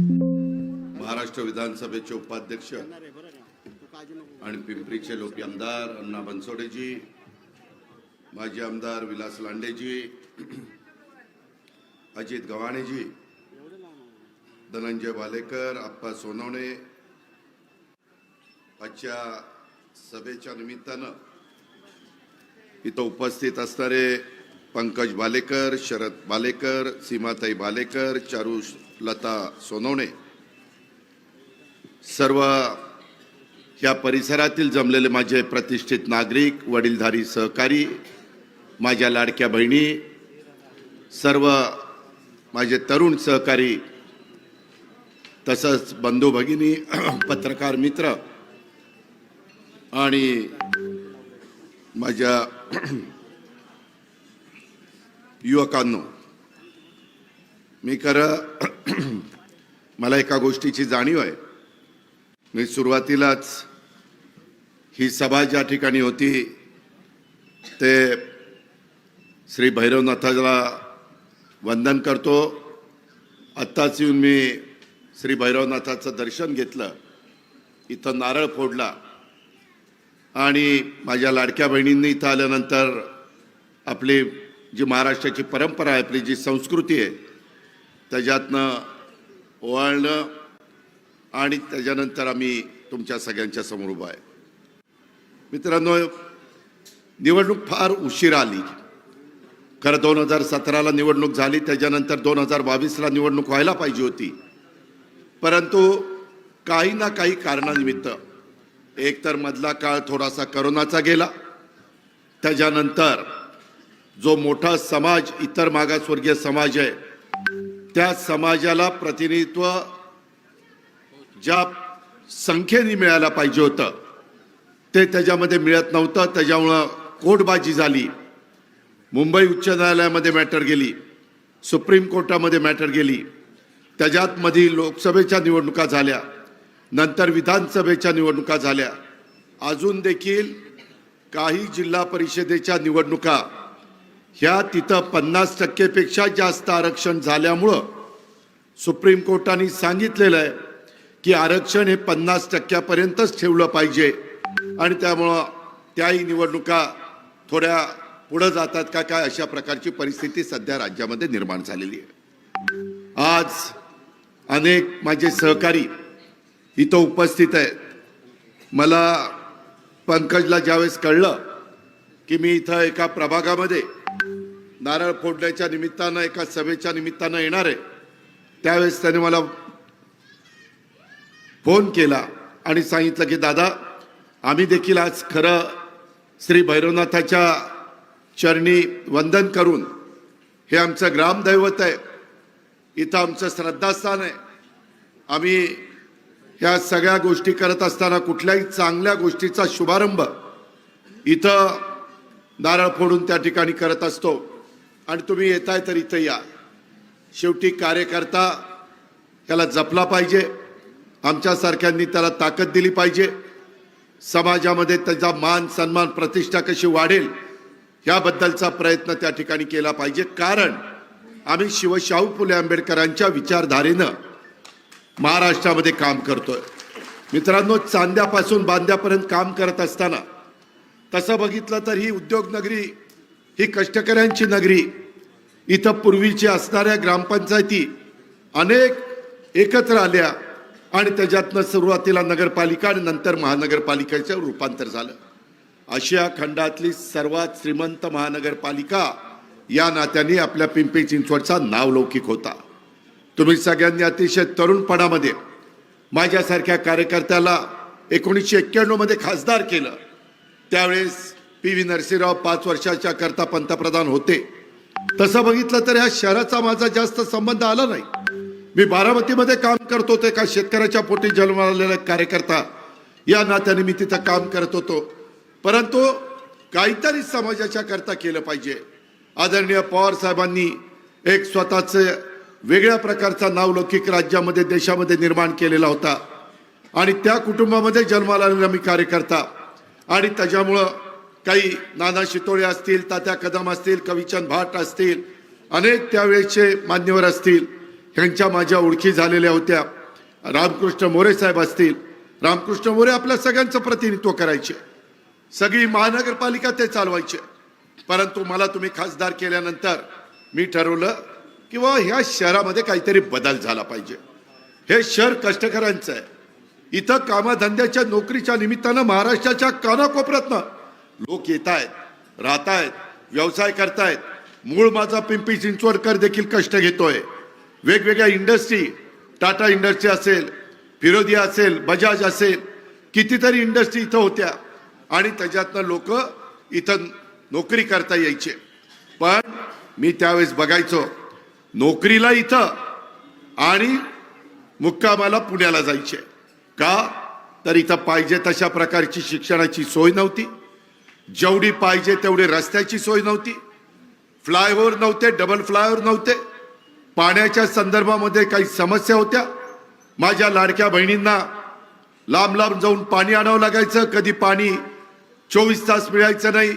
महाराष्ट्र विधानसभेचे उपाध्यक्ष आणि पिंपरीचे लोक आमदार अण्णा बनसोडेजी, माजी आमदार विलास लांडेजी, अजित गव्हाणेजी, धनंजय वालेकर, अप्पा सोनवणे, आजच्या सभेच्या निमित्तानं इथं उपस्थित असणारे पंकज बालेकर, शरद बालेकर, सीमाताई बालेकर, चारुलता सोनवणे, सर्व या परिसरातील जमलेले माझे प्रतिष्ठित नागरिक, वडीलधारी सहकारी, माझ्या लाडक्या बहिणी, सर्व माझे तरुण सहकारी, तसंच बंधू भगिनी, पत्रकार मित्र आणि माझ्या युवकांनो, मी मला एका गोष्टीची जाणीव आहे. मी सुरुवातीलाच ही सभा ज्या ठिकाणी होती ते श्री भैरवनाथाला वंदन करतो. आत्ताच येऊन मी श्री भैरवनाथाचं दर्शन घेतलं, इथं नारळ फोडला आणि माझ्या लाडक्या बहिणींनी इथं आल्यानंतर आपली जी महाराष्ट्राची परंपरा आहे, आपली जी संस्कृती आहे त्याच्यातनं ओवाळणं आणि त्याच्यानंतर आम्ही तुमच्या सगळ्यांच्या समोर उभा आहे. मित्रांनो, निवडणूक फार उशीर आली. खरं 2017ला निवडणूक झाली, त्याच्यानंतर 2022ला निवडणूक व्हायला पाहिजे होती, परंतु काही ना काही कारणानिमित्त एकतर मधला काळ थोडासा करोनाचा गेला, त्याच्यानंतर जो मोठा समाज, इतर मागासवर्गीय समाज आहे, त्या समाजाला प्रतिनिधित्व ज्या संख्येने मिळायला पाहिजे होतं ते त्याच्यामध्ये मिळत नव्हतं. त्याच्यामुळं कोर्टबाजी झाली. मुंबई उच्च न्यायालयामध्ये मॅटर गेली, सुप्रीम कोर्टामध्ये मॅटर गेली, त्याच्यात मध्ये लोकसभेच्या निवडणुका झाल्या, नंतर विधानसभेच्या निवडणुका झाल्या. अजून देखील काही जिल्हा परिषदेच्या निवडणुका ह्या तिथं 50% पेक्षा जास्त आरक्षण झाल्यामुळं सुप्रीम कोर्टाने सांगितलेलं आहे की आरक्षण हे 50% ठेवलं पाहिजे आणि त्यामुळं त्याही निवडणुका थोड्या पुढे जातात का काय, अशा प्रकारची परिस्थिती सध्या राज्यामध्ये निर्माण झालेली आहे. आज अनेक माझे सहकारी इथं उपस्थित आहेत. मला पंकजला ज्यावेळेस कळलं की मी इथं एका प्रभागामध्ये नारळ फोडण्याच्या निमित्तानं, एका सभेच्या निमित्तानं येणार आहे, त्यावेळेस त्याने मला फोन केला आणि सांगितलं की दादा, आम्ही देखील आज खरं श्री भैरवनाथाच्या चरणी वंदन करून, हे आमचं ग्रामदैवत आहे, इथं आमचं श्रद्धास्थान आहे, आम्ही ह्या सगळ्या गोष्टी करत असताना कुठल्याही चांगल्या गोष्टीचा शुभारंभ इथं नारळ फोडून त्या ठिकाणी करत असतो आणि तुम्ही येताय तर इथं या. शेवटी कार्यकर्ता त्याला जपला पाहिजे, आमच्यासारख्यांनी त्याला ताकद दिली पाहिजे, समाजामध्ये त्याचा मान सन्मान प्रतिष्ठा कशी वाढेल याबद्दलचा प्रयत्न त्या ठिकाणी केला पाहिजे. कारण आम्ही शिवशाहू फुले आंबेडकरांच्या विचारधारेनं महाराष्ट्रामध्ये काम करतोय. मित्रांनो, चांद्यापासून बांद्यापर्यंत काम करत असताना तसं बघितलं तर ही उद्योग नगरी, ही कष्टकऱ्यांची नगरी, इथं पूर्वीची असणाऱ्या ग्रामपंचायती अनेक एकत्र आल्या आणि त्याच्यातनं सुरुवातीला नगरपालिका आणि नंतर महानगरपालिकेचं रूपांतर झालं. आशिया खंडातली सर्वात श्रीमंत महानगरपालिका या नात्याने आपल्या पिंपरी चिंचवडचा नावलौकिक होता. तुम्ही सगळ्यांनी अतिशय तरुणपणामध्ये माझ्यासारख्या कार्यकर्त्याला 1991 मध्ये खासदार केलं. त्यावेळेस PV नरसिंहराव 5 वर्षाच्या करता पंतप्रधान होते. तसं बघितलं तर या शहराचा माझा जास्त संबंध आला नाही. मी बारामतीमध्ये काम करत होते, का शेतकऱ्याच्या पोटी जन्मालेला कार्यकर्ता या नात्याने मी तिथं काम करत होतो. परंतु काहीतरी समाजाच्या करता केलं पाहिजे. आदरणीय पवार साहेबांनी एक स्वतःचे वेगळ्या प्रकारचा नावलौकिक राज्यामध्ये, देशामध्ये निर्माण केलेला होता आणि त्या कुटुंबामध्ये जन्माला आलेला मी कार्यकर्ता. आणि त्याच्यामुळं काही नाना शितोळे असतील, तात्या कदम असतील, कविचंद भाट असतील, अनेक त्यावेळेचे मान्यवर असतील, ह्यांच्या माझ्या ओळखी झालेल्या होत्या. रामकृष्ण मोरे साहेब असतील, रामकृष्ण मोरे आपल्या सगळ्यांचं प्रतिनिधित्व करायचे, सगळी महानगरपालिका ते चालवायचे. परंतु मला तुम्ही खासदार केल्यानंतर मी ठरवलं की वा ह्या शहरामध्ये काहीतरी बदल झाला पाहिजे. हे शहर कष्टकऱ्यांचं आहे. इथं कामधंद्याच्या नोकरीच्या निमित्तानं महाराष्ट्राच्या कानाकोपऱ्यातनं लोक येत आहेत, राहत आहेत, व्यवसाय करतायत. मूळ माझा पिंपरी चिंचवडकर देखील कष्ट घेतोय. वेगवेगळ्या इंडस्ट्री, टाटा इंडस्ट्री असेल, फिरोदिया असेल, बजाज असेल, कितीतरी इंडस्ट्री इथं होत्या आणि त्याच्यातनं लोक इथं नोकरी करता यायचे. पण मी त्यावेळेस बघायचो नोकरीला इथं आणि मुक्कामाला पुण्याला जायचे. का तर इथं पाहिजे तशा प्रकारची शिक्षणाची सोय नव्हती, जेवढी पाहिजे तेवढी रस्त्याची सोय नव्हती, फ्लायओव्हर नव्हते, डबल फ्लायओव्हर नव्हते, पाण्याच्या संदर्भामध्ये काही समस्या होत्या. माझ्या लाडक्या बहिणींना लांब लांब जाऊन पाणी आणावं लागायचं. कधी पाणी 24 तास मिळायचं नाही,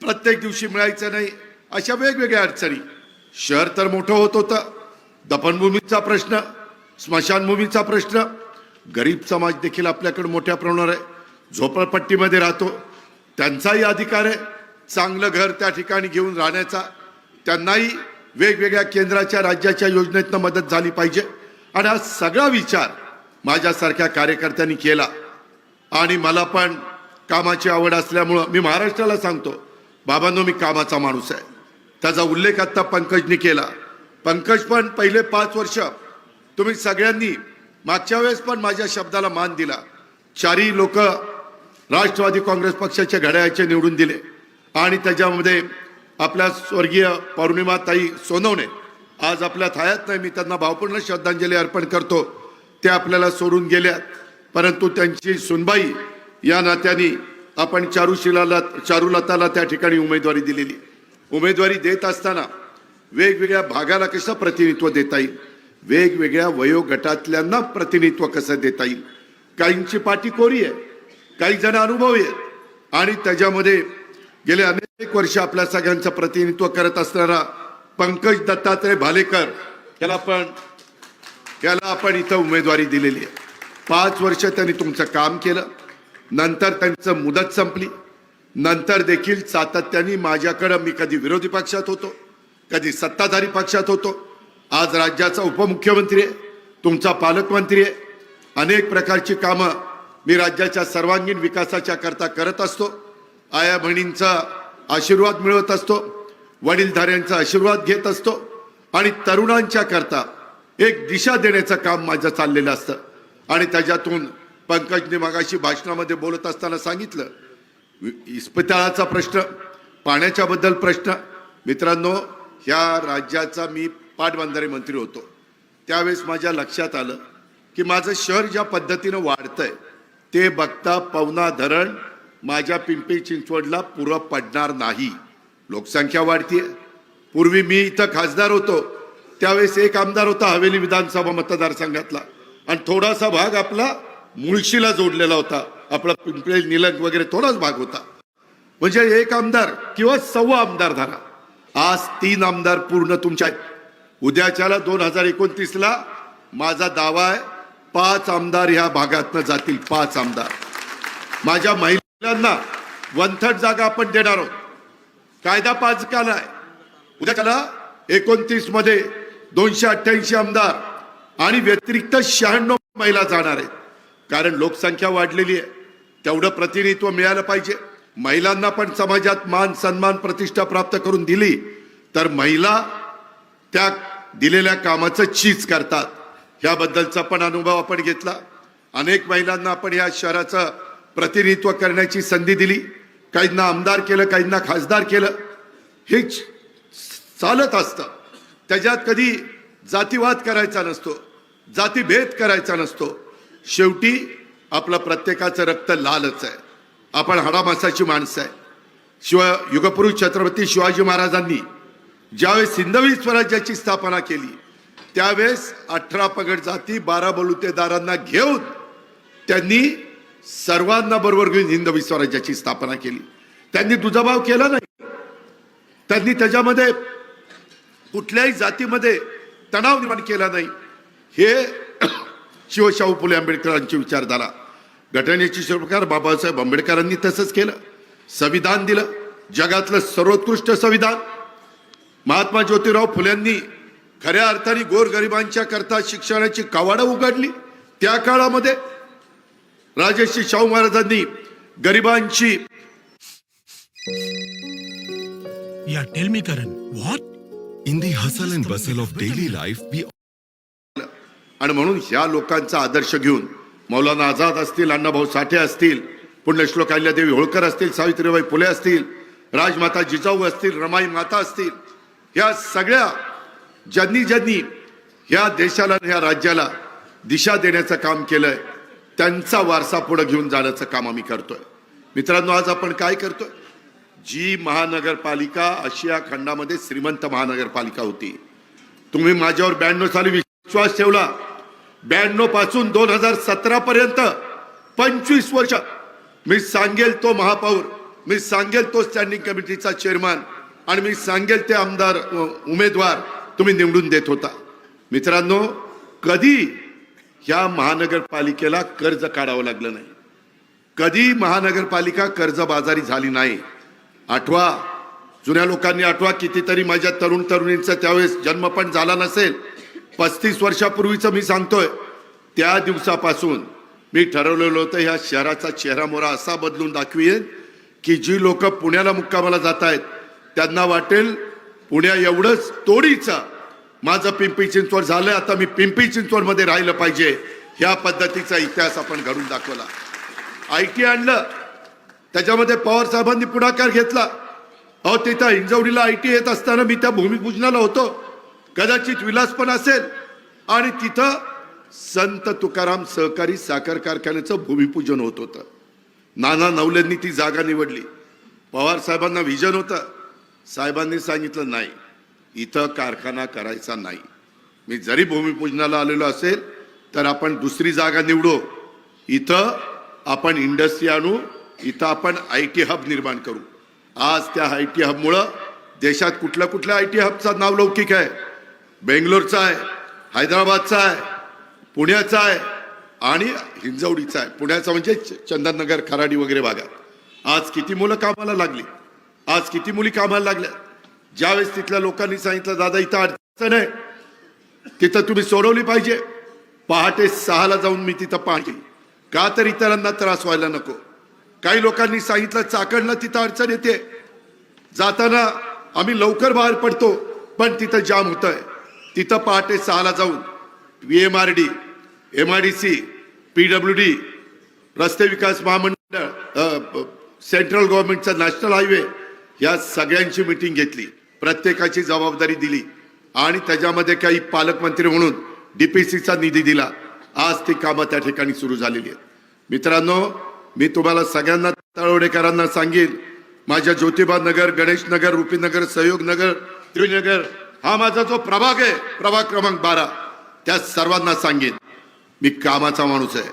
प्रत्येक दिवशी मिळायचं नाही. अशा वेगवेगळ्या अडचणी. शहर तर मोठं होत होतं. दफनभूमीचा प्रश्न, स्मशानभूमीचा प्रश्न, गरीब समाज देखील आपल्याकडे मोठ्या प्रमाणावर आहे. झोपडपट्टीमध्ये राहतो, त्यांचाही अधिकार आहे चांगलं घर त्या ठिकाणी घेऊन राहण्याचा. त्यांनाही वेगवेगळ्या केंद्राच्या राज्याच्या योजनेतनं मदत झाली पाहिजे. आणि हा सगळा विचार माझ्यासारख्या कार्यकर्त्यांनी केला. आणि मला पण कामाची आवड असल्यामुळं मी महाराष्ट्राला सांगतो, बाबांनो मी कामाचा माणूस आहे. त्याचा उल्लेख आता पंकजनी केला. पंकज पण पहिले 5 वर्ष तुम्ही सगळ्यांनी मागच्या वेळेस पण माझ्या शब्दाला मान दिला. 4ही लोक राष्ट्रवादी काँग्रेस पक्षाच्या घड्याळाचे निवडून दिले. आणि त्याच्यामध्ये आपल्या स्वर्गीय पौर्णिमाताई सोनवणे आज आपल्यात हयात नाही. मी त्यांना भावपूर्ण श्रद्धांजली अर्पण करतो. ते आपल्याला सोडून गेल्यात. परंतु त्यांची सुनबाई या नात्याने आपण चारुलताला त्या ठिकाणी उमेदवारी दिलेली. उमेदवारी देत असताना वेगवेगळ्या भागाला कसं प्रतिनिधित्व देता येईल, वेगवेगळ्या वयोगटातल्यांना प्रतिनिधित्व कसं देता येईल. काहींची पाठी कोरी आहे, काही जण अनुभवी आहेत. आणि त्याच्यामध्ये गेले अनेक वर्ष आपल्या सगळ्यांचं प्रतिनिधित्व करत असणारा पंकज दत्तात्रय भालेकर याला आपण इथं उमेदवारी दिलेली आहे. 5 वर्ष त्यांनी तुमचं काम केलं. नंतर त्यांचं मुदत संपली. नंतर देखील सातत्याने माझ्याकडं, मी कधी विरोधी पक्षात होतो, कधी सत्ताधारी पक्षात होतो, आज राज्याचा उपमुख्यमंत्री आहे, तुमचा पालकमंत्री आहे. अनेक प्रकारची कामं मी राज्याच्या सर्वांगीण विकासाच्या करता करत असतो. आया बहिणींचा आशीर्वाद मिळवत असतो, वडीलधाऱ्यांचा आशीर्वाद घेत असतो. आणि तरुणांच्या करता एक दिशा देण्याचं काम माझं चाललेलं असतं. आणि त्याच्यातून पंकजने मगाशी भाषणामध्ये बोलत असताना सांगितलं, इस्पितळाचा प्रश्न, पाण्याच्या बद्दल प्रश्न. मित्रांनो, ह्या राज्याचा मी पाटबंधारे मंत्री होतो. त्यावेळेस माझ्या लक्षात आलं की माझं शहर ज्या पद्धतीनं वाढतंय ते बघता पवना धरण माझ्या पिंपरी चिंचवडला पुरं पडणार नाही. लोकसंख्या वाढतीये. पूर्वी मी इथं खासदार होतो त्यावेळेस एक आमदार होता हवेली विधानसभा मतदारसंघातला, आणि थोडासा भाग आपला मुळशीला जोडलेला होता. आपला पिंपरी निलंग वगैरे थोडाच भाग होता. म्हणजे एक आमदार किंवा सव्वा आमदार धरा. आज 3 आमदार पूर्ण तुमच्या आहेत. उद्याच्याला 2029ला माझा दावा आहे 5 आमदार ह्या भागातनं जातील. 5 आमदार. माझ्या महिलांना 1/3 जागा आपण देणार आहोत. कायदा पास केला आहे. उद्याच्याला 29 मध्ये 288 आमदार आणि व्यतिरिक्त 96 महिला जाणार आहेत. कारण लोकसंख्या वाढलेली आहे, तेवढं प्रतिनिधित्व मिळालं पाहिजे. महिलांना पण समाजात मान सन्मान प्रतिष्ठा प्राप्त करून दिली तर महिला त्या दिलेल्या कामाचं चीज करतात. ह्याबद्दलचा पण अनुभव आपण घेतला. अनेक महिलांना आपण या शहराचं प्रतिनिधित्व करण्याची संधी दिली. काहींना आमदार केलं, काहींना खासदार केलं. हे चालत असतं. त्याच्यात कधी जातीवाद करायचा नसतो, जातीभेद करायचा नसतो. शेवटी आपलं प्रत्येकाचं रक्त लालच आहे. आपण हाडामासाची माणसं आहे. युगपुरुष छत्रपती शिवाजी महाराजांनी ज्यावेळेस हिंदवी स्वराज्याची स्थापना केली त्यावेळेस 18 पगड जाती 12 बलुतेदारांना घेऊन त्यांनी सर्वांना बरोबर घेऊन हिंदवी स्वराज्याची स्थापना केली. त्यांनी दुजाभाव केला नाही. त्यांनी त्याच्यामध्ये कुठल्याही जातीमध्ये तणाव निर्माण केला नाही. हे शिवशाहू फुले आंबेडकरांची विचारधारा. घटनेची शिल्पकार बाबासाहेब आंबेडकरांनी तसंच केलं. संविधान दिलं, जगातलं सर्वोत्कृष्ट संविधान. महात्मा ज्योतिराव फुल्यांनी खऱ्या अर्थाने गोरगरिबांच्या करता शिक्षणाची कवाडं उघडली. त्या काळामध्ये राजर्षी शाहू महाराजांनी गरिबांची Yeah, tell me, Karan, what? In the hustle and bustle of daily life, we आणि म्हणून ह्या लोकांचा आदर्श घेऊन मौलाना आझाद असतील, अण्णाभाऊ साठे असतील, पुण्यश्लोक अहिल्यादेवी होळकर असतील, सावित्रीबाई फुले असतील, राजमाता जिजाऊ असतील, रमाई माता असतील, ह्या सगळ्या ज्यांनी ह्या देशाला ह्या राज्याला दिशा देण्याचं काम केलंय, त्यांचा वारसा पुढे घेऊन जाण्याचं काम आम्ही करतोय. मित्रांनो, आज आपण काय करतोय? जी महानगरपालिका आशिया खंडामध्ये श्रीमंत महानगरपालिका होती, तुम्ही माझ्यावर 92 साली विश्वास ठेवला. 92 पासून 2017 पर्यंत 25 वर्ष मी सांगेल तो महापौर, मी सांगेल तो स्टँडिंग कमिटीचा चेअरमन आणि मी सांगेल ते आमदार उमेदवार तुम्ही निवडून देत होता. मित्रांनो, कधी ह्या महानगरपालिकेला कर्ज काढावं लागलं नाही, कधी महानगरपालिका कर्जबाजारी झाली नाही. आठवा, जुन्या लोकांनी आठवा, कितीतरी माझ्या तरुण तरुणींचा त्यावेळेस जन्म पण झाला नसेल. 35 वर्षापूर्वीचं मी सांगतोय. त्या दिवसापासून मी ठरवलेलं होतं ह्या शहराचा चेहरा मोहरा असा बदलून दाखवीन की जी लोक पुण्याला मुक्कामाला जात आहेत त्यांना वाटेल पुण्या एवढंच तोडीचं माझं पिंपरी चिंचवड झालं, आता मी पिंपरी चिंचवड मध्ये राहिलं पाहिजे. ह्या पद्धतीचा इतिहास आपण घडून दाखवला. IT आणलं, त्याच्यामध्ये पवार साहेबांनी पुढाकार घेतला. अहो, तिथं हिंजवडीला IT येत असताना मी त्या भूमिपूजनाला होतो. कदाचित विलास पण असेल. आणि तिथं संत तुकाराम सहकारी साखर कारखान्याचं भूमिपूजन होत होतं. नाना नवलेंनी ती जागा निवडली. पवार साहेबांना विजन होतं. साहेबांनी सांगितलं नाही, इथं कारखाना करायचा नाही. मी जरी भूमिपूजनाला आलेलो असेल तर आपण दुसरी जागा निवडू, इथं आपण इंडस्ट्री आणू, इथं आपण IT हब निर्माण करू. आज त्या IT हबमुळं देशात कुठल्या IT हबचा नाव लौकिक आहे. बेंगलोरचा आहे, हैदराबादचा आहे, पुण्याचा आहे आणि हिंजवडीचा आहे. पुण्याचा म्हणजे चंदननगर, खराडी वगैरे भागात आज किती मुलं कामाला लागली, आज किती मुली कामाला लागल्या. ज्यावेळेस तिथल्या लोकांनी सांगितलं, दादा इथं अडचण आहे, तिथं तुम्ही सोडवली पाहिजे. पहाटे 6ला जाऊन मी तिथं पाहिजे, का तर इतरांना त्रास व्हायला नको. काही लोकांनी सांगितलं चाकणला तिथं अडचण येते, जाताना आम्ही लवकर बाहेर पडतो पण तिथं जाम होतंय. तिथं पहाटे 6ला जाऊन VMRD, MIDC, PWD, रस्ते विकास महामंडळ, सेंट्रल गव्हर्नमेंटचा नॅशनल हायवे, या सगळ्यांची मीटिंग घेतली, प्रत्येकाची जबाबदारी दिली आणि त्याच्यामध्ये काही पालकमंत्री म्हणून DPCचा निधी दिला. आज ती कामं त्या ठिकाणी सुरू झालेली आहेत. मित्रांनो, मी तुम्हाला सगळ्यांना तळवडेकरांना सांगेन, माझ्या ज्योतिबा नगर, गणेश नगर, रुपीनगर, सहयोग नगर, त्रिनगर हा माझा जो प्रभाग आहे, प्रभाग क्रमांक 12, त्या सर्वांना सांगेन मी कामाचा माणूस आहे.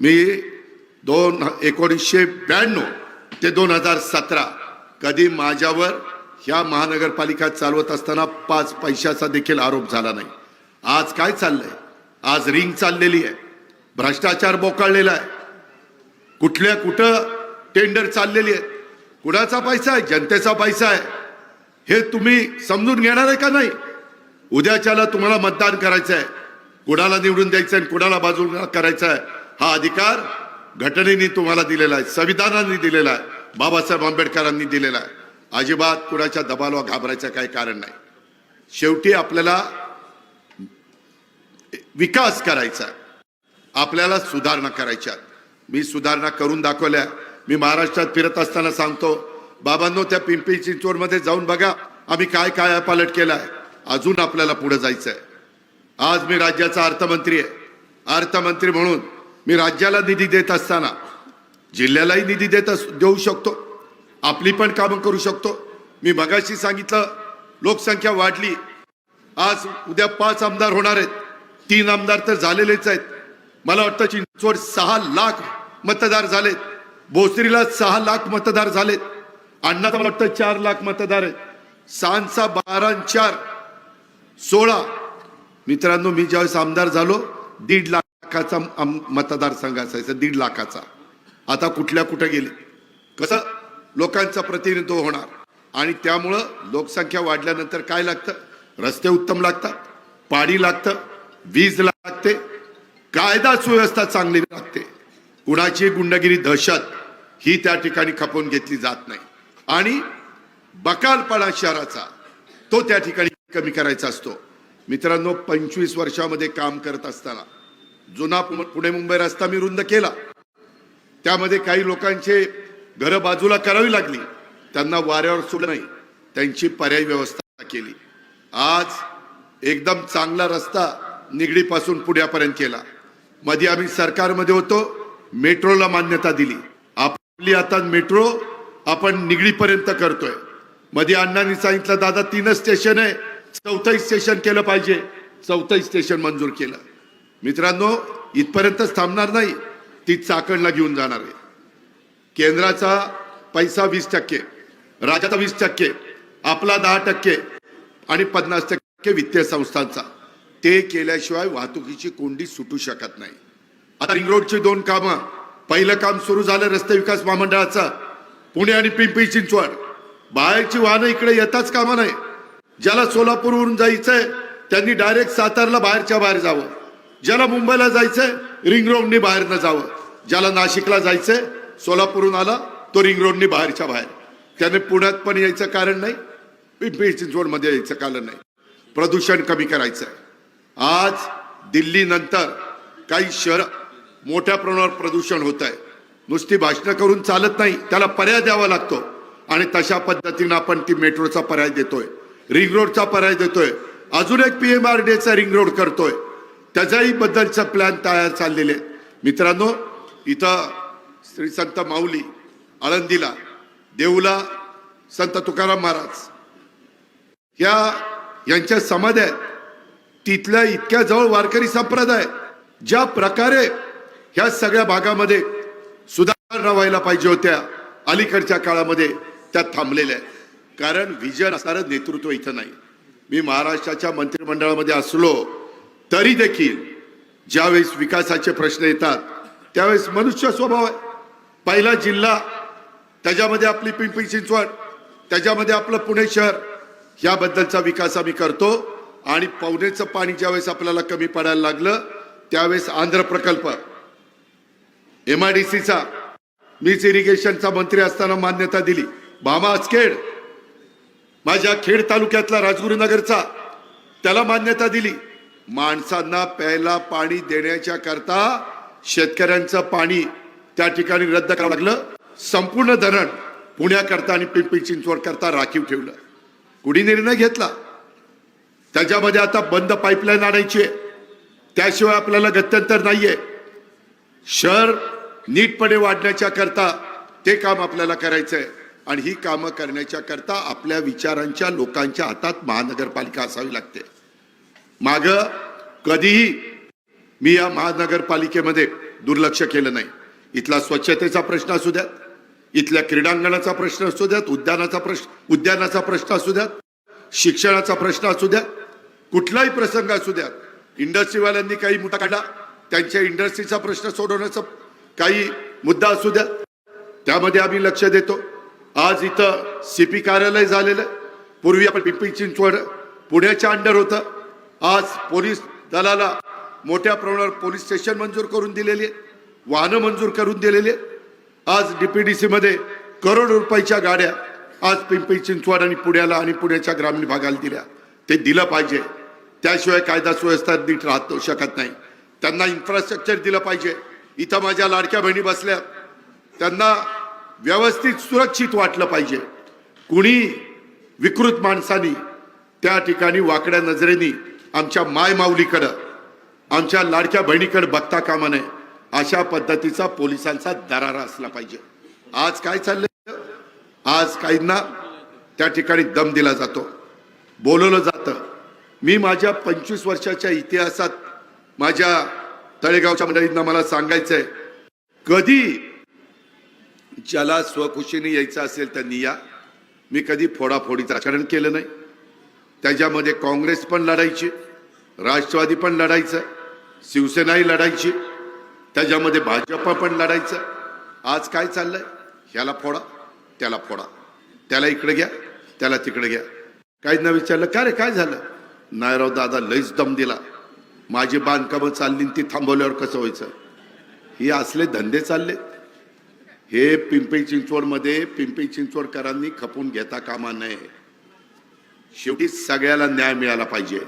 मी 1992 ते 2017 कधी माझ्यावर ह्या महानगरपालिका चालवत असताना 5 पैशाचा देखील आरोप झाला नाही. आज काय चाललंय? आज रिंग चाललेली आहे, भ्रष्टाचार बोकाळलेला आहे, कुठं टेंडर चाललेली आहेत. कुणाचा पैसा आहे? जनतेचा पैसा आहे. हे तुम्ही समजून घेणार आहे का नाही? उद्याच्याला तुम्हाला मतदान करायचं आहे, कुणाला निवडून द्यायचं आहे, कुणाला बाजूला करायचं आहे, हा अधिकार घटनेने तुम्हाला दिलेला आहे, संविधानाने दिलेला आहे, बाबासाहेब आंबेडकरांनी दिलेला आहे. अजिबात कुणाच्या दबावाला घाबरायचं काही कारण नाही. शेवटी आपल्याला विकास करायचा आहे, आपल्याला सुधारणा करायच्या. मी सुधारणा करून दाखवल्या. मी महाराष्ट्रात फिरत असताना सांगतो, बाबांनो त्या पिंपरी चिंचवडमध्ये जाऊन बघा आम्ही काय काय पालट केलाय. अजून आपल्याला पुढे जायचंय. आज मी राज्याचा अर्थमंत्री आहे. अर्थमंत्री म्हणून मी राज्याला निधी देत असताना जिल्ह्यालाही निधी देऊ शकतो, आपली पण कामं करू शकतो. मी मगाशी सांगितलं, लोकसंख्या वाढली. आज उद्या 5 आमदार होणार आहेत, 3 आमदार तर झालेलेच आहेत. मला वाटतं चिंचवड 6 लाख मतदार झालेत, भोसरीला 6 लाख मतदार झालेत, अण्णाला मला वाटतं 4 लाख मतदार आहेत. सांचा 12 आणि 4 16 मित्रांनो, मी ज्यावेळेस आमदार झालो 1.5 लाखाचा मतदारसंघ असायचा, 1.5 लाखाचा. आता कुठे गेले. कसं लोकांचं प्रतिनिधित्व होणार. आणि त्यामुळं लोकसंख्या वाढल्यानंतर काय लागतं? रस्ते उत्तम लागतात, पाणी लागतं, वीज लागते, कायदा सुव्यवस्था चांगली लागते. कुणाची गुंडगिरी दहशत ही त्या ठिकाणी खपवून घेतली जात नाही. आणि बकालपणा शहराचा तो त्या ठिकाणी कमी करायचा असतो. मित्रांनो, 25 वर्षामध्ये काम करत असताना जुना पुणे मुंबई रस्ता मी रुंद केला. त्यामध्ये काही लोकांचे घरं बाजूला करावी लागली, त्यांना वाऱ्यावर सोडलं नाही, त्यांची पर्यायी व्यवस्था केली. आज एकदम चांगला रस्ता निगडीपासून पुण्यापर्यंत केला. मध्ये आम्ही सरकारमध्ये होतो, मेट्रोला मान्यता दिली. आपली आता मेट्रो आपण निगडीपर्यंत करतोय. मध्ये अण्णांनी सांगितलं, दादा 3 स्टेशन आहे, 4थं स्टेशन केलं पाहिजे. 4थं स्टेशन मंजूर केलं. मित्रांनो, इथपर्यंतच थांबणार नाही, ती चाकणला घेऊन जाणार आहे. केंद्राचा पैसा 20%, राज्याचा 20%, आपला 10% आणि 50% वित्तीय संस्थांचा. ते केल्याशिवाय वाहतुकीची कोंडी सुटू शकत नाही. आता रिंग रोडची 2 कामं. पहिलं काम सुरू झालं रस्ते विकास महामंडळाचं, पुणे आणि पिंपरी चिंचवड. बाहेरची वाहनं इकडे येताच कामा नाही. ज्याला सोलापूरवरून जायचंय त्यांनी डायरेक्ट सातारला बाहेरच्या बाहेर जावं. ज्याला मुंबईला जायचंय रिंग रोडनी बाहेर न जावं. ज्याला नाशिकला जायचंय सोलापूरहून आला तो रिंग रोडनी बाहेरच्या बाहेर. त्याने पुण्यात पण यायचं कारण नाही, पिंपरी चिंचवडमध्ये यायचं कारण नाही. प्रदूषण कमी करायचं आहे. आज दिल्ली नंतर काही शहर मोठ्या प्रमाणावर प्रदूषण होत आहे. नुसती भाषणं करून चालत नाही, त्याला पर्याय द्यावा लागतो. आणि तशा पद्धतीनं आपण ती मेट्रोचा पर्याय देतोय, रिंग रोडचा पर्याय देतोय, अजून एक PMRDचा रिंग रोड करतोय. त्याच्याही बद्दलचा प्लॅन तयार चाललेले. मित्रांनो, इथं श्री संत माऊली, आळंदीला देऊला संत तुकाराम महाराज यांच्या समाध्या आहेत. तिथल्या इतक्या जवळ वारकरी संप्रदाय. ज्या प्रकारे ह्या सगळ्या भागामध्ये सुधारणा व्हायला पाहिजे होत्या, अलीकडच्या काळामध्ये त्या थांबलेल्या आहेत. कारण विजन असणारं नेतृत्व इथं नाही. मी महाराष्ट्राच्या मंत्रिमंडळामध्ये असलो तरी देखील ज्यावेळेस विकासाचे प्रश्न येतात त्यावेळेस मनुष्य स्वभाव आहे. पहिला जिल्हा, त्याच्यामध्ये आपली पिंपरी चिंचवड, त्याच्यामध्ये आपलं पुणे शहर, याबद्दलचा विकास आम्ही करतो. आणि पावनेचं पाणी ज्यावेळेस आपल्याला कमी पडायला लागलं त्यावेळेस आंध्र प्रकल्प MIDCचा मीच इरिगेशनचा मंत्री असताना मान्यता दिली. भामा आचखेड, माझ्या खेड तालुक्यातला राजगुरुनगरचा, त्याला मान्यता दिली. माणसांना प्यायला पाणी देण्याच्या करता शेतकऱ्यांचं पाणी त्या ठिकाणी रद्द करावं लागलं. संपूर्ण धरण पुण्याकरता आणि पिंपरी चिंचवड करता राखीव ठेवलं. कुणी निर्णय घेतला? त्याच्यामध्ये आता बंद पाईपलाईन आणायची आहे, त्याशिवाय आपल्याला गत्यंतर नाहीये. शहर नीटपणे वाढण्याच्या करता ते काम आपल्याला करायचंय. आणि ही कामं करण्याच्या करता आपल्या विचारांच्या लोकांच्या हातात महानगरपालिका असावी लागते. माग कधीही मी या महानगरपालिकेमध्ये दुर्लक्ष केलं नाही. इथला स्वच्छतेचा प्रश्न असू द्यात, इथल्या क्रीडांगणाचा प्रश्न असू द्यात, उद्यानाचा प्रश्न असू द्यात, शिक्षणाचा प्रश्न असू द्यात, कुठलाही प्रसंग असू द्यात. इंडस्ट्रीवाल्यांनी काही मुद्दा काढला, त्यांच्या इंडस्ट्रीचा प्रश्न सोडवण्याचा काही मुद्दा असू द्या, त्यामध्ये आम्ही लक्ष देतो. आज इथं CP कार्यालय झालेलं. पूर्वी आपण पिंपरी चिंचवड पुण्याच्या अंडर होतं. आज पोलीस दलाला मोठ्या प्रमाणावर पोलीस स्टेशन मंजूर करून दिलेली आहे, वाहनं मंजूर करून दिलेली आहे. आज DPDC मध्ये करोड रुपयाच्या गाड्या आज पिंपरी चिंचवड आणि पुण्याला आणि पुण्याच्या ग्रामीण भागाला दिल्या. ते दिलं पाहिजे, त्याशिवाय कायदा सुव्यवस्था नीट राहू शकत नाही. त्यांना इन्फ्रास्ट्रक्चर दिलं पाहिजे. इथं माझ्या लाडक्या बहिणी बसल्या, त्यांना व्यवस्थित सुरक्षित वाटलं पाहिजे. कुणी विकृत माणसांनी त्या ठिकाणी वाकड्या नजरेने आमच्या माय माऊलीकडं, आमच्या लाडक्या बहिणीकडे बघता कामा नये. अशा पद्धतीचा पोलिसांचा दरारा असला पाहिजे. आज काय चाललंय? आज काहींना त्या ठिकाणी दम दिला जातो, बोलवलं जातं. मी माझ्या 25 वर्षाच्या इतिहासात माझ्या तळेगावच्या मंडळींना मला सांगायचंय, कधी ज्याला स्वखुशीने यायचं असेल त्यांनी या. मी कधी फोडाफोडीचं राजकारण केलं नाही. त्याच्यामध्ये काँग्रेस पण लढायची, राष्ट्रवादी पण लढायचं, शिवसेनाही लढायची, त्याच्यामध्ये भाजप पण लढायचं. आज काय चाललंय? ह्याला फोडा, त्याला फोडा, त्याला इकडे घ्या, त्याला तिकडे घ्या. काहींना विचारलं का रे काय झालं? नाही राव दादा, लईच दम दिला, माझी बांधकामं चालली ती थांबवल्यावर कसं व्हायचं? हे असले धंदे चालले. हे पिंपरी चिंचवडमध्ये पिंपरी चिंचवडकरांनी खपून घेता कामा नये. शेवटी सगळ्याला न्याय मिळाला पाहिजे.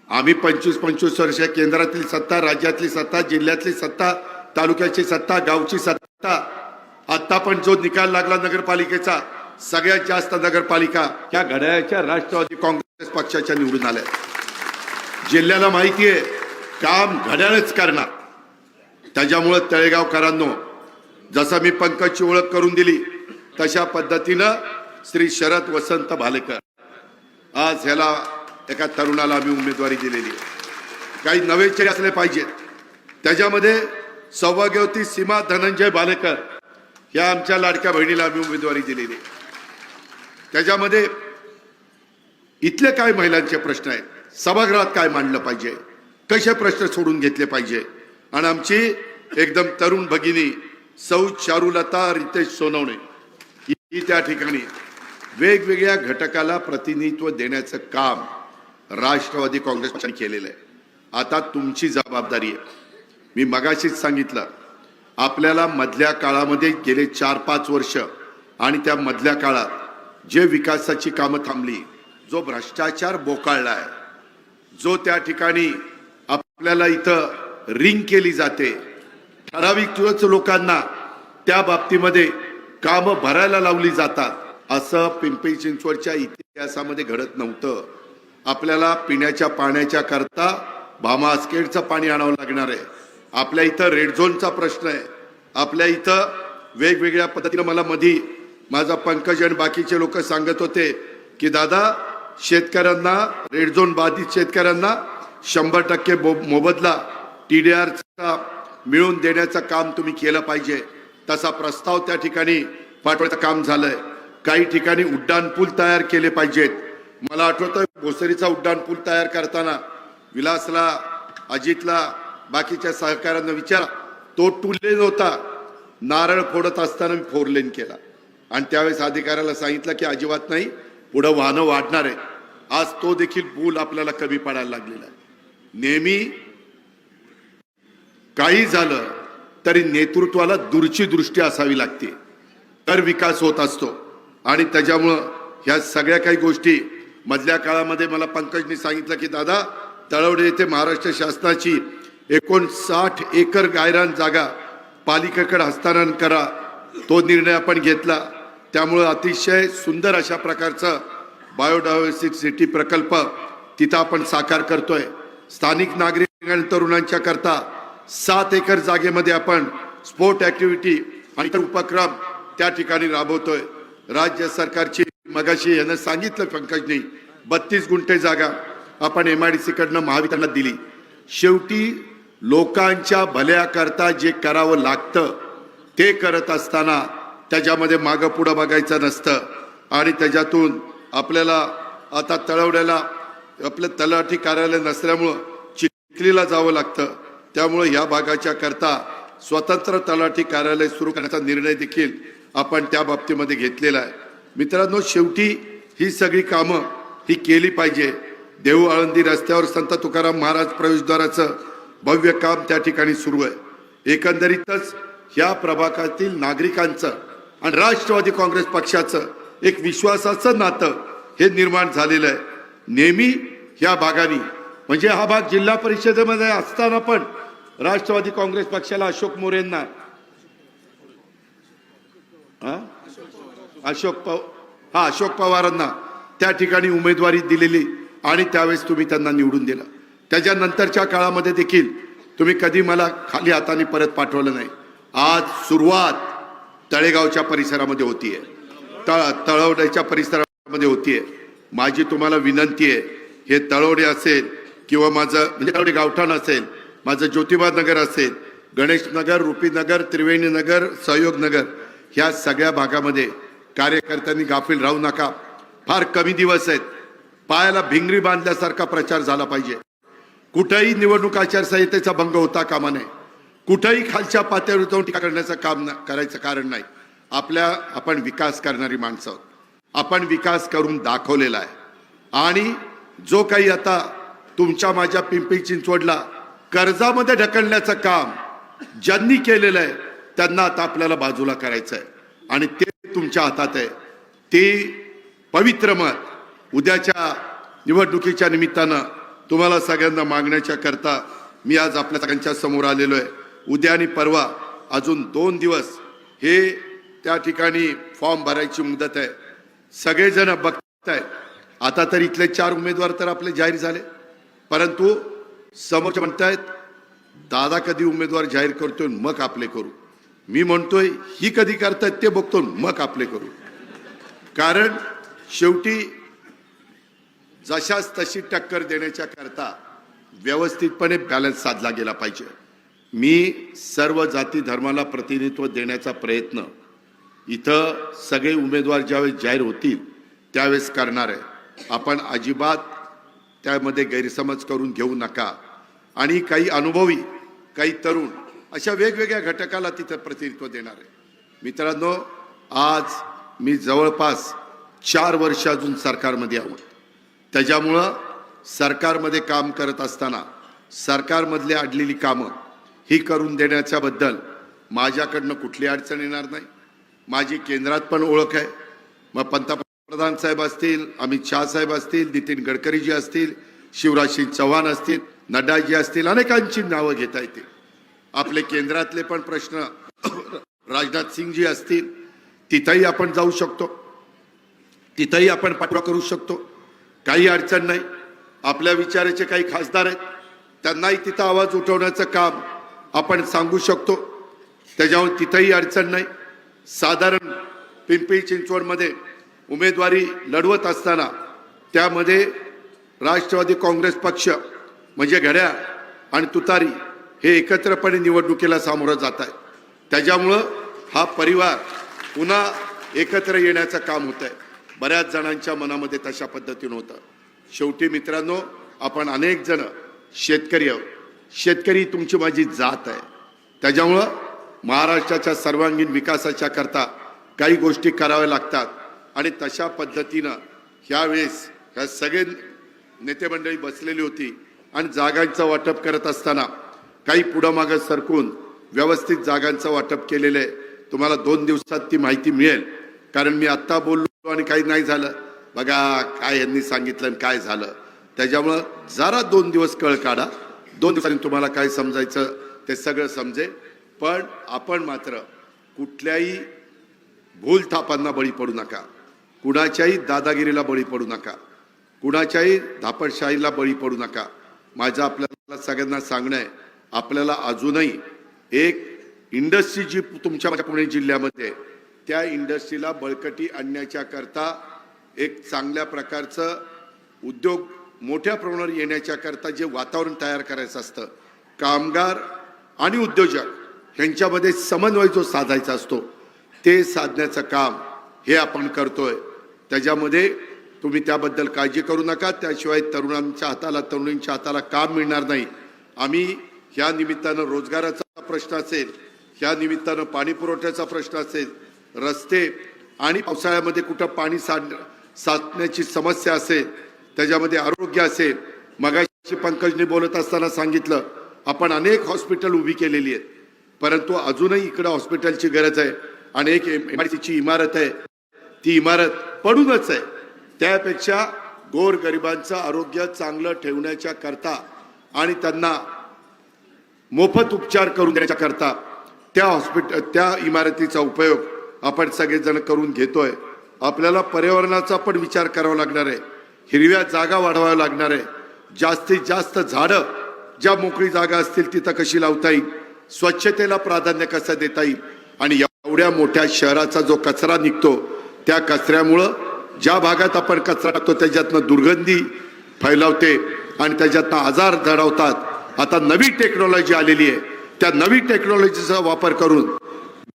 आम्ही 25-25 वर्ष केंद्रातील सत्ता, राज्यातली सत्ता, जिल्ह्यातली सत्ता, तालुक्याची सत्ता, गावची सत्ता, आता पण जो निकाल लागला नगरपालिकेचा, सगळ्यात जास्त नगरपालिका ह्या घड्याळाच्या राष्ट्रवादी काँग्रेस पक्षाच्या निवडून आल्या. जिल्ह्याला माहिती आहे काम घड्याळच करणार. त्याच्यामुळे तळेगावकरांनो, जसं मी पंकजची ओळख करून दिली तशा पद्धतीनं श्री शरद वसंत भालेकर, आज ह्याला एका तरुणाला आम्ही उमेदवारी दिलेली आहे. काही नवे चेहरे असले पाहिजेत. त्याच्यामध्ये सौभाग्यवती सीमा धनंजय भालेकर या आमच्या लाडक्या बहिणीला आम्ही उमेदवारी दिलेली आहे. त्याच्यामध्ये इथले काय महिलांचे प्रश्न आहेत, सभागृहात काय मांडलं पाहिजे, कसे प्रश्न सोडून घेतले पाहिजे, आणि आमची एकदम तरुण भगिनी सौ चारुलता रितेश सोनवणे ही त्या ठिकाणी वेगवेगळ्या घटकाला प्रतिनिधित्व देण्याचं काम राष्ट्रवादी काँग्रेस पक्षाने केलेलं आहे. आता तुमची जबाबदारी आहे. मी मगाशीच सांगितलं, आपल्याला मधल्या काळामध्ये गेले 4-5 वर्ष आणि त्या मधल्या काळात जे विकासाची कामं थांबली, जो भ्रष्टाचार बोकाळलाय, जो त्या ठिकाणी आपल्याला इथं रिंग केली जाते, ठराविक लोकांना त्या बाबतीमध्ये कामं भरायला लावली जातात, असं पिंपरी चिंचवडच्या इतिहासामध्ये घडत नव्हतं. आपल्याला पिण्याच्या पाण्याच्या करता भामास्केडचं पाणी आणावं लागणार आहे. आपल्या इथं रेड झोनचा प्रश्न आहे. आपल्या इथं वेगवेगळ्या पद्धतीनं मला मधी माझा पंकज आणि बाकीचे लोक सांगत होते की दादा, शेतकऱ्यांना रेड झोन बाधित शेतकऱ्यांना 100% मोबदला TDRचा मिळवून देण्याचं काम तुम्ही केलं पाहिजे. तसा प्रस्ताव त्या ठिकाणी पाठवायचं काम झालंय. काही ठिकाणी उड्डाण पूल तयार केले पाहिजेत. मला आठवतं भोसरीचा उड्डाण पूल तयार करताना विलासला, अजितला, बाकीच्या सहकाऱ्यांना विचारा, तो 2 लेन होता. नारळ फोडत असताना मी 4 लेन केला आणि त्यावेळेस अधिकाऱ्याला सांगितलं की अजिबात नाही, पुढं वाहनं वाढणार आहे. आज तो देखील पूल आपल्याला कमी पडायला लागलेला आहे. नेहमी काही झालं तरी नेतृत्वाला दूरची दृष्टी असावी लागते, तर विकास होत असतो. आणि त्याच्यामुळं ह्या सगळ्या काही गोष्टी मधल्या काळामध्ये मला पंकजनी सांगितलं की दादा, तळवडे येथे महाराष्ट्र शासनाची 59 एकर गायरान जागा पालिकेकडे हस्तांतरण करा, तो निर्णय आपण घेतला. त्यामुळं अतिशय सुंदर अशा प्रकारचा बायोडायव्हर्सिटी प्रकल्प तिथं आपण साकार करतोय. स्थानिक नागरिक आणि तरुणांच्या करता 7 एकर जागेमध्ये आपण स्पोर्ट ऍक्टिव्हिटी आणि इतर उपक्रम त्या ठिकाणी राबवतोय. राज्य सरकारची मगाशी यानं सांगितलं पंकजनी 32 गुंठे जागा आपण MIDC कडनं महावितरणला दिली. शेवटी लोकांच्या भल्याकरता जे करावं लागतं ते करत असताना त्याच्यामध्ये मागं पुढं बघायचं नसतं. आणि त्याच्यातून आपल्याला आता तळवड्याला आपलं तलाठी कार्यालय नसल्यामुळं चिखलीला जावं लागतं. त्यामुळे ह्या भागाच्या करता स्वतंत्र तलाठी कार्यालय सुरू करण्याचा निर्णय देखील आपण त्या बाबतीमध्ये घेतलेला आहे. मित्रांनो, शेवटी ही सगळी कामं ही केली पाहिजे. देहू आळंदी रस्त्यावर संत तुकाराम महाराज प्रवेशद्वाराचं भव्य काम त्या ठिकाणी सुरू आहे. एकंदरीतच ह्या प्रभागातील नागरिकांचं आणि राष्ट्रवादी काँग्रेस पक्षाचं एक विश्वासाचं नातं हे निर्माण झालेलं आहे. नेहमी ह्या भागाने, म्हणजे हा भाग जिल्हा परिषदेमध्ये असताना पण राष्ट्रवादी काँग्रेस पक्षाला अशोक मोरेंना अशोक पवारांना त्या ठिकाणी उमेदवारी दिलेली आणि त्यावेळेस तुम्ही त्यांना निवडून दिलं. त्याच्यानंतरच्या काळामध्ये देखील तुम्ही कधी मला खाली हाताने परत पाठवलं नाही. आज सुरुवात तळेगावच्या परिसरामध्ये होतीये, तळवड्याच्या परिसरामध्ये होतीये. माझी तुम्हाला विनंती आहे, हे तळवडे असेल किंवा माझं म्हणजे तळवडे गावठाण असेल, माझं ज्योतिबा नगर असेल, गणेश नगर, रुपी नगर, त्रिवेणी नगर, सहयोग नगर, ह्या सगळ्या भागामध्ये कार्यकर्त्यांनी गाफील राहू नका. फार कमी दिवस आहेत, पायाला भिंगरी बांधल्यासारखा प्रचार झाला पाहिजे. कुठेही निवडणूक आचारसंहितेचा भंग होता कामा नये. कुठेही खालच्या पातळीवर जाऊन टीका करण्याचं काम करायचं कारण नाही. आपण विकास करणारी माणसं आहोत. आपण विकास करून दाखवलेला आहे. आणि जो काही आता तुमच्या माझ्या पिंपरी चिंचवडला कर्जामध्ये ढकलण्याचं काम ज्यांनी केलेलं आहे त्यांना आता आपल्याला बाजूला करायचं आहे. आणि ते तुमच्या हातात आहे. ते पवित्र मत उद्याच्या निवडणुकीच्या निमित्तानं तुम्हाला सगळ्यांना मागण्याच्या करता मी आज आपल्या सगळ्यांच्या समोर आलेलो आहे. उद्या आणि परवा अजून 2 दिवस हे त्या ठिकाणी फॉर्म भरायची मुदत आहे. सगळेजण बघताय. आता तर इथले 4 उमेदवार तर आपले जाहीर झाले, परंतु समोरचे म्हणतायत दादा कधी उमेदवार जाहीर करतोय मग आपले करू. मी म्हणतोय ही कधी करतायत ते बघतो मग आपले करू. कारण शेवटी जशाच तशी टक्कर देण्याच्या करता व्यवस्थितपणे बॅलन्स साधला गेला पाहिजे. मी सर्व जाती धर्माला प्रतिनिधित्व देण्याचा प्रयत्न इथं सगळे उमेदवार ज्यावेळेस जाहीर होतील त्यावेळेस करणार आहे. आपण अजिबात त्यामध्ये गैरसमज करून घेऊ नका. आणि काही अनुभवी, काही तरुण अशा वेगवेगळ्या घटकाला तिथं प्रतिनिधित्व देणार आहे. मित्रांनो, आज मी जवळपास 4 वर्ष अजून सरकारमध्ये आहोत. त्याच्यामुळं सरकारमध्ये काम करत असताना सरकारमधली अडलेली कामं ही करून देण्याच्या बद्दल माझ्याकडनं कुठली अडचण येणार नाही. माझी केंद्रात पण ओळख आहे. मग पंतप्रधान साहेब असतील, अमित शहा साहेब असतील, नितीन गडकरीजी असतील, शिवराज सिंग चौहान असतील, नड्डाजी असतील, अनेकांची नावं घेता येतील. आपले केंद्रातले पण प्रश्न राजनाथ सिंगजी असतील, तिथंही आपण जाऊ शकतो, तिथंही आपण पाठपुरावा करू शकतो. काही अडचण नाही. आपल्या विचाराचे काही खासदार आहेत, त्यांनाही तिथं आवाज उठवण्याचं काम आपण सांगू शकतो. त्याच्यावर तिथंही अडचण नाही. साधारण पिंपरी चिंचवडमध्ये उमेदवारी लढवत असताना त्यामध्ये राष्ट्रवादी काँग्रेस पक्ष म्हणजे घड्याळ आणि तुतारी हे एकत्रपणे निवडणुकीला सामोरं जात आहे. त्याच्यामुळं हा परिवार पुन्हा एकत्र येण्याचं काम होत आहे. बऱ्याच जणांच्या मनामध्ये तशा पद्धतीनं होतं. शेवटी मित्रांनो, आपण अनेक जण शेतकरी आहोत. शेतकरी तुमची माझी जात आहे. त्याच्यामुळं महाराष्ट्राच्या सर्वांगीण विकासाच्या करता काही गोष्टी कराव्या लागतात. आणि तशा पद्धतीनं ह्यावेळेस ह्या सगळे नेते मंडळी बसलेली होती आणि जागांचं वाटप करत असताना काही पुढं मागं सरकून व्यवस्थित जागांचं वाटप केलेलं आहे. तुम्हाला 2 दिवसात ती माहिती मिळेल. कारण मी आत्ता बोललो आणि काही नाही झालं. बघा काय यांनी सांगितलं आणि काय झालं. त्याच्यामुळं जरा 2 दिवस कळ काढा. 2 दिवसांनी तुम्हाला काय समजायचं ते सगळं समजेल. पण आपण मात्र कुठल्याही भूलथापांना बळी पडू नका. कुणाच्याही दादागिरीला बळी पडू नका. कुणाच्याही धापटशाहीला बळी पडू नका. माझं आपल्याला सगळ्यांना सांगणं आहे, आपल्याला अजूनही एक इंडस्ट्री जी तुमच्या माझ्या पुणे जिल्ह्यामध्ये त्या इंडस्ट्रीला बळकटी आणण्याच्या करता एक चांगल्या प्रकारचं उद्योग मोठ्या प्रमाणावर येण्याच्या करता जे वातावरण तयार करायचं असतं, कामगार आणि उद्योजक यांच्यामध्ये समन्वय जो साधायचा असतो ते साधण्याचं काम हे आपण करतोय. त्याच्यामध्ये तुम्ही त्याबद्दल काळजी करू नका. त्याशिवाय तरुणांच्या हाताला, तरुणींच्या हाताला काम मिळणार नाही. आम्ही ह्या निमित्तानं रोजगाराचा प्रश्न असेल, ह्या निमित्तानं पाणी पुरवठ्याचा प्रश्न असेल, रस्ते आणि पावसाळ्यामध्ये कुठं पाणी साचण्याची समस्या असेल, त्याच्यामध्ये आरोग्य असेल. मगाशी पंकजने बोलत असताना सांगितलं आपण अनेक हॉस्पिटल उभी केलेली आहेत, परंतु अजूनही इकडं हॉस्पिटलची गरज आहे. आणि एक इमारतीची इमारत आहे, ती इमारत पडूनच आहे. त्यापेक्षा गोरगरिबांचं आरोग्य चांगलं ठेवण्याच्या करता आणि त्यांना मोफत उपचार करून देण्याच्या करता त्या इमारतीचा उपयोग आपण सगळेजण करून घेतोय. आपल्याला पर्यावरणाचा पण विचार करावा लागणार आहे. हिरव्या जागा वाढवाव्या लागणार आहे. जास्तीत जास्त झाडं ज्या मोकळी जागा असतील तिथं कशी लावता येईल, स्वच्छतेला प्राधान्य कसं देता येईल. आणि एवढ्या मोठ्या शहराचा जो कचरा निघतो त्या कचऱ्यामुळं ज्या भागात आपण कचरा टाकतो त्याच्यातनं दुर्गंधी फैलावते आणि त्याच्यातनं आजार जडवतात. आता नवी टेक्नॉलॉजी आलेली आहे, त्या नवी टेक्नॉलॉजीचा वापर करून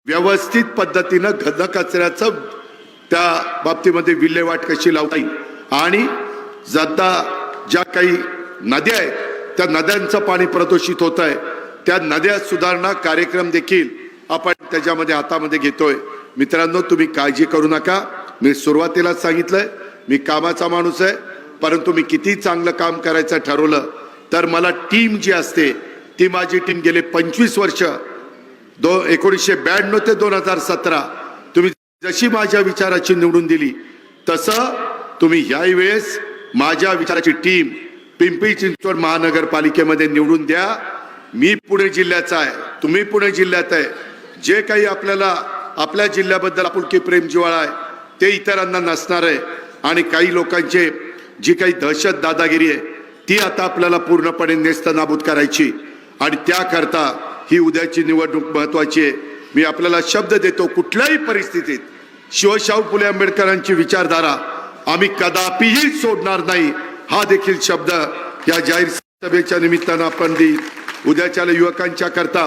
व्यवस्थित पद्धतीनं घनकचऱ्याचं त्या बाबतीमध्ये विल्हेवाट कशी लावता येईल. आणि ज्या काही नद्या आहेत त्या नद्यांचं पाणी प्रदूषित होत आहे, त्या नद्या सुधारणा कार्यक्रम देखील आपण त्याच्यामध्ये हातामध्ये घेतोय. मित्रांनो, तुम्ही काळजी करू नका. मी सुरुवातीलाच सांगितलंय, मी कामाचा माणूस आहे, परंतु मी किती चांगलं काम करायचं ठरवलं तर मला टीम जी असते ती माझी टीम गेले 25 वर्ष 1992 ते 2017 तुम्ही जशी माझ्या विचाराची निवडून दिली तसं तुम्ही याही वेळेस माझ्या विचाराची टीम पिंपरी चिंचवड महानगरपालिकेमध्ये निवडून द्या. मी पुणे जिल्ह्याचा आहे, तुम्ही पुणे जिल्ह्यात आहे. जे काही आपल्याला आपल्या जिल्ह्याबद्दल आपुलकी प्रेम जिव्हाळा आहे ते इतरांना नसणार आहे. आणि काही लोकांचे जी काही दहशत दादागिरी आहे ती आता आपल्याला पूर्णपणे नेस्तनाबूत करायची आणि त्याकरता ही उद्याची निवडणूक महत्वाची आहे. मी आपल्याला शब्द देतो, कुठल्याही परिस्थितीत शिवशाहू फुले आंबेडकरांची विचारधारा आम्ही कदापिही सोडणार नाही. हा देखील शब्द या जाहीर सभेच्या निमित्तानं आपण देईल. उद्याच्या युवकांच्या करता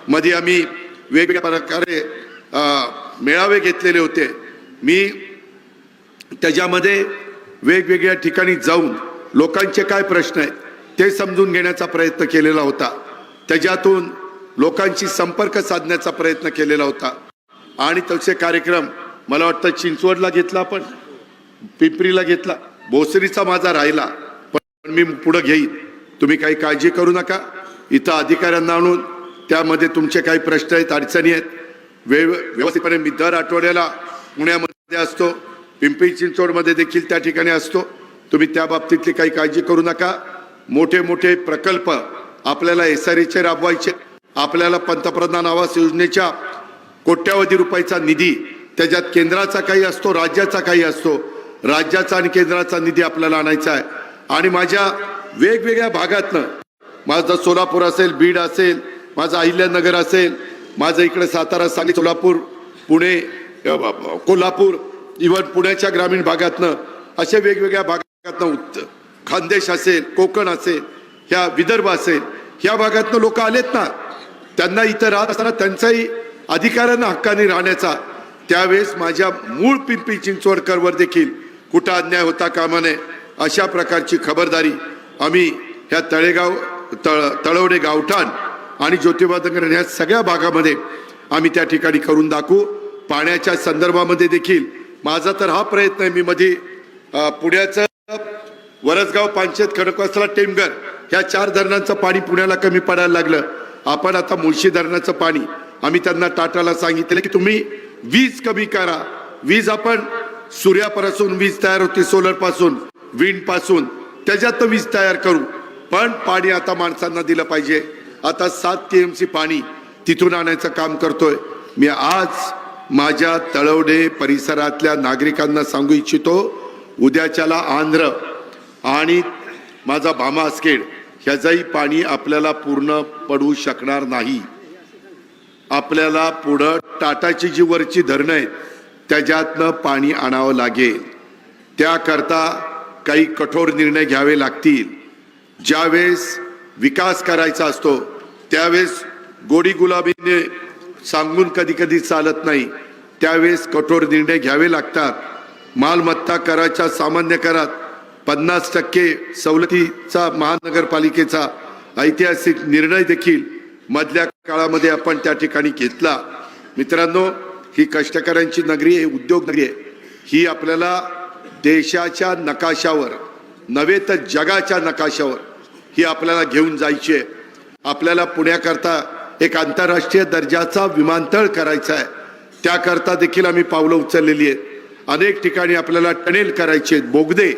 मध्ये आम्ही वेगवेगळ्या प्रकारे मेळावे घेतलेले होते. मी त्याच्यामध्ये वेगवेगळ्या ठिकाणी जाऊन लोकांचे काय प्रश्न आहेत ते समजून घेण्याचा प्रयत्न केलेला होता. त्याच्यातून लोकांशी संपर्क साधण्याचा प्रयत्न केलेला होता आणि तसे कार्यक्रम मला वाटतं चिंचवडला घेतला, पण पिंपरीला घेतला, भोसरीचा माझा राहिला, पण मी पुढे घेईन. तुम्ही काही काळजी करू नका. इथं अधिकाऱ्यांना आणून त्यामध्ये तुमचे काही प्रश्न आहेत, अडचणी आहेत, व्यवस्थितपणे मी दर आठवड्याला पुण्यामध्ये असतो, पिंपरी चिंचवडमध्ये देखील त्या ठिकाणी असतो. तुम्ही त्या बाबतीतली काही काळजी करू नका. मोठे मोठे प्रकल्प आपल्याला SRA राबवायचे, आपल्याला पंतप्रधान आवास योजनेच्या कोट्यावधी रुपयाचा निधी, त्याच्यात केंद्राचा काही असतो, राज्याचा काही असतो, राज्याचा आणि केंद्राचा निधी आपल्याला आणायचा आहे. आणि माझ्या वेगवेगळ्या भागातनं, माझं सोलापूर असेल, बीड असेल, माझं अहिल्यानगर असेल, माझं इकडे सातारा, सांगली, सोलापूर, पुणे, कोल्हापूर, इव्हन पुण्याच्या ग्रामीण भागातनं, अशा वेगवेगळ्या भागातनं, खानदेश असेल, कोकण असेल, ह्या विदर्भ असेल, ह्या भागातनं लोक आलेत ना, त्यांना इथं राहत असताना त्यांचाही अधिकारांना हक्काने राहण्याचा, त्यावेळेस माझ्या मूळ पिंपरी चिंचवडकरवर देखील कुठं अन्याय होता कामा नये अशा प्रकारची खबरदारी आम्ही ह्या तळवडे गावठाण आणि ज्योतिबा नगर ह्या सगळ्या भागामध्ये आम्ही त्या ठिकाणी करून दाखवू. पाण्याच्या संदर्भामध्ये देखील माझा तर हा प्रयत्न आहे. मी मध्ये पुण्याचं वरसगाव, पानशेत, खडकवासला, टेमघर ह्या 4 धरणांचं पाणी पुण्याला कमी पडायला लागलं. आपण आता मुळशी धरणाचं पाणी आम्ही त्यांना टाटाला सांगितलं की तुम्ही वीज कमी करा. वीज आपण सूर्यापासून वीज तयार होते, सोलर पासून, विंड पासून, त्याच्यात वीज तयार करू, पण पाणी आता माणसांना दिलं पाहिजे. आता 7 TMC पाणी तिथून आणायचं काम करतोय. मी आज माझ्या तळवडे परिसरातल्या नागरिकांना सांगू इच्छितो, उद्याच्याला आंध्र आणि माझा भामासखेड ह्याचंही पाणी आपल्याला पूर्ण पडू शकणार नाही. आपल्याला पुढं टाटाची जी वरची धरणं आहेत त्याच्यातनं पाणी आणावं लागेल. त्याकरता काही कठोर निर्णय घ्यावे लागतील. ज्यावेळेस विकास करायचा असतो त्यावेळेस गोडी गुलाबीने सांगून कधी कधी चालत नाही, त्यावेळेस कठोर निर्णय घ्यावे लागतात. मालमत्ता कराच्या सामान्य करात 50% सवलतीचा महानगरपालिकेचा ऐतिहासिक निर्णय देखील मधल्या काळामध्ये आपण त्या ठिकाणी घेतला. मित्रांनो, ही कष्टकऱ्यांची नगरी आहे, उद्योग नगरी आहे. ही आपल्याला देशाच्या नकाशावर नव्हे तर जगाच्या नकाशावर ही आपल्याला घेऊन जायची आहे. आपल्याला पुण्याकरता एक आंतरराष्ट्रीय दर्जाचा विमानतळ करायचा आहे. त्याकरता देखील आम्ही पावलं उचललेली आहेत. अनेक ठिकाणी आपल्याला टनेल करायचे आहेत, बोगदे,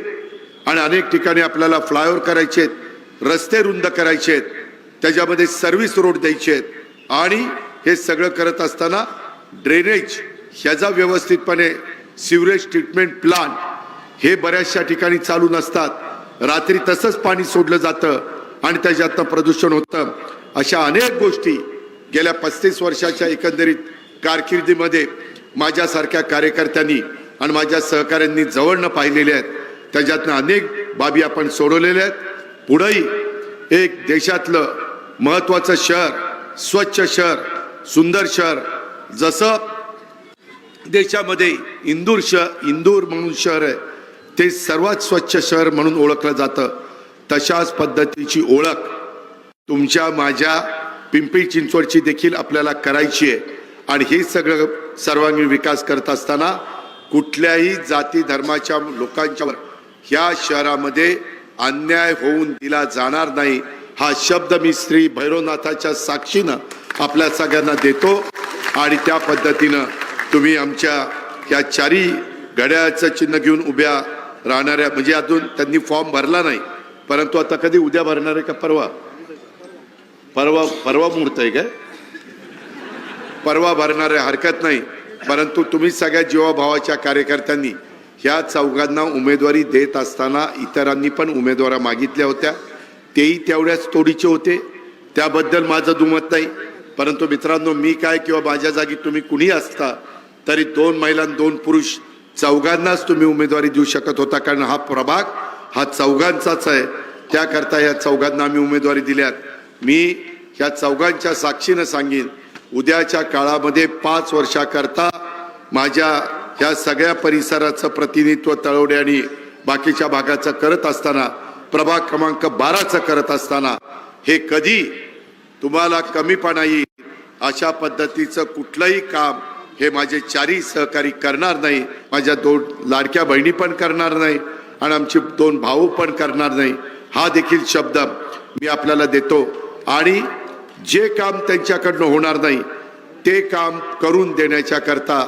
आणि अनेक ठिकाणी आपल्याला फ्लायओव्हर करायचे आहेत, रस्ते रुंद करायचे आहेत, त्याच्यामध्ये सर्व्हिस रोड द्यायचे आहेत. आणि हे सगळं करत असताना ड्रेनेज ह्याचा व्यवस्थितपणे, सिवरेज ट्रीटमेंट प्लांट हे बऱ्याचशा ठिकाणी चालू नसतात, रात्री तसंच पाणी सोडलं जातं आणि त्याच्यातनं प्रदूषण होतं. अशा अनेक गोष्टी गेल्या 35 वर्षाच्या एकंदरीत कारकिर्दीमध्ये माझ्यासारख्या कार्यकर्त्यांनी आणि माझ्या सहकाऱ्यांनी जवळनं पाहिलेल्या आहेत. त्याच्यातनं अनेक बाबी आपण सोडवलेल्या आहेत. पुढेही एक देशातलं महत्त्वाचं शहर, स्वच्छ शहर, सुंदर शहर, जसं देशामध्ये इंदूर म्हणून शहर आहे ते सर्वात स्वच्छ शहर म्हणून ओळखलं जातं, तशाच पद्धतीची ओळख तुमच्या माझ्या पिंपरी चिंचवडची देखील आपल्याला करायची आहे. आणि हे सगळं सर्वांगीण विकास करत असताना कुठल्याही जाती धर्माच्या लोकांच्यावर ह्या शहरामध्ये अन्याय होऊन दिला जाणार नाही, हा शब्द मी श्री भैरवनाथाच्या साक्षीनं आपल्या सगळ्यांना देतो. आणि त्या पद्धतीनं तुम्ही आमच्या या चारी घड्याळाचं चिन्ह घेऊन उभ्या राहणाऱ्या, म्हणजे अजून त्यांनी फॉर्म भरला नाही, परंतु आता कधी उद्या भरणार आहे का परवा? परवा मुहूर्त आहे काय? परवा भरणारे हरकत नाही. परंतु तुम्ही सगळ्या जीवाभावाच्या कार्यकर्त्यांनी ह्या चौघांना उमेदवारी देत असताना इतरांनी पण उमेदवारा मागितल्या होत्या, तेही तेवढ्याच तोडीचे होते, त्याबद्दल माझं दुमत नाही. परंतु मित्रांनो, मी काय किंवा माझ्या जागी तुम्ही कुणी असता तरी 2 महिला 2 पुरुष चौघांनाच तुम्ही उमेदवारी देऊ शकत होता, कारण हा प्रभाग हा चौघांचाच आहे. त्याकरता ह्या चौघांना आम्ही उमेदवारी दिल्यात. मी ह्या चौघांच्या साक्षीनं सांगेन, उद्याच्या काळामध्ये 5 वर्षाकरता माझ्या ह्या सगळ्या परिसराचं प्रतिनिधित्व तळवडे आणि बाकीच्या भागाचं करत असताना, प्रभाग क्रमांक 12चं करत असताना, हे कधी तुम्हाला कमीपणा येईल अशा पद्धतीचं कुठलंही काम हे माझे चारही सहकारी करणार नाही. माझ्या 2 लाडक्या बहिणी पण करणार नाही आणि आमचे 2 भाऊ पण करणार नाही, हा देखील शब्द मी आपल्याला देतो. आणि जे काम त्यांच्याकडनं होणार नाही ते काम करून देण्याच्या करता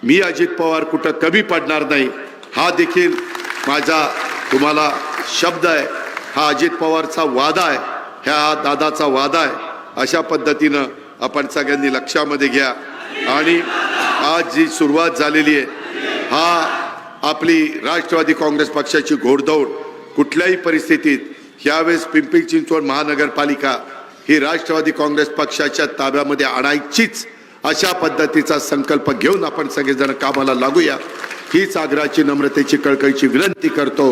मी अजित पवार कुठं कमी पडणार नाही, हा देखील माझा तुम्हाला शब्द आहे. हा अजित पवारचा वादा आहे, ह्या दादाचा वादा आहे. अशा पद्धतीनं आपण सगळ्यांनी लक्षामध्ये घ्या. आणि आज जी सुरुवात झालेली आहे, हा आपली राष्ट्रवादी काँग्रेस पक्षाची घोडदौड कुठल्याही परिस्थितीत यावेळेस पिंपरी चिंचवड महानगरपालिका ही राष्ट्रवादी काँग्रेस पक्षाच्या ताब्यामध्ये आणायचीच, अशा पद्धतीचा संकल्प घेऊन आपण सगळेजण कामाला लागूया, हीच आग्रहाची नम्रतेची कळकळीची विनंती करतो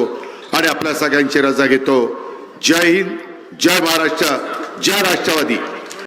आणि आपल्या सगळ्यांची रजा घेतो. जय हिंद, जय महाराष्ट्र, जय राष्ट्रवादी.